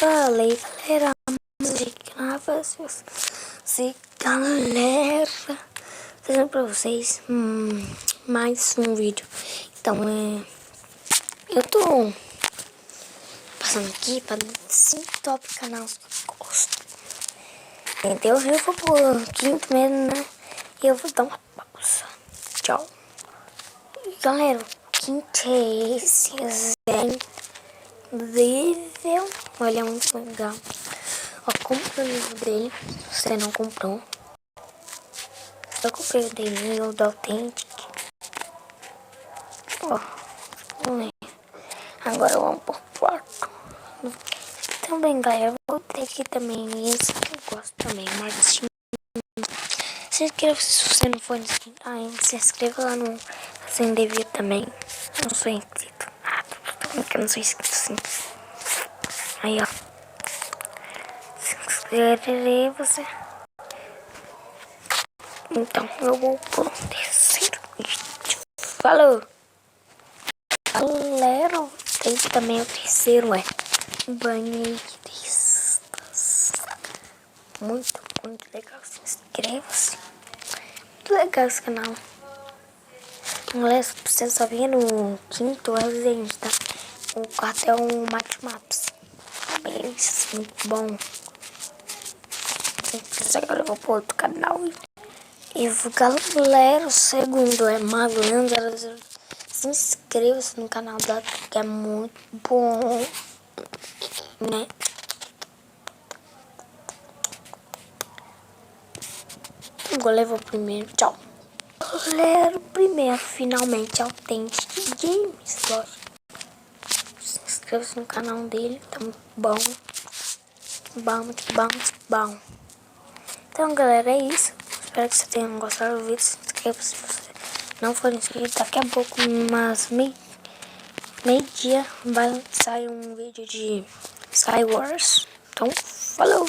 falei, galera, galera, trazendo pra vocês mais um vídeo. Então, eu tô passando aqui pra 5 top canais que eu gosto. Entendeu? Eu vou pro quinto mesmo, né? E eu vou dar uma pausa. Tchau. E, galera, o quinto é esse, incrível. Olha, é muito legal. Ó, compra o livro dele, se você não comprou. Eu comprei o dele, o da Authentic. Ó, agora vamos pro quarto. Também, galera, eu vou ter aqui também esse que eu gosto também, Martinho. Se inscreva se você não for inscrito ainda. Se inscreva lá no Sem Devia também. Não sou inscrito. Tô falando que eu não sou inscrito sim. Aí, ó. Se inscreva. Então, eu vou pro terceiro vídeo. Falou! Galera, tem também o terceiro, banheiristas. Muito legal. Se inscreva-se. Muito legal esse canal. Galera, se você só vir no quinto, é o tá? O quarto é o Matmaps. Isso, muito bom. Agora eu vou pro outro canal. E galera, o segundo é Malandra. Se inscreva-se no canal dela, que é muito bom, né? Agora eu vou primeiro, tchau. Galera, o primeiro, finalmente, Authentic Games, lógico. Se inscreva-se no canal dele, tá muito bom. Muito bom. Então, galera, é isso. Espero que você tenha gostado do vídeo. Se inscreva se você não for inscrito. Daqui a pouco, umas meio-dia, vai sair um vídeo de Skywars. Então, falou!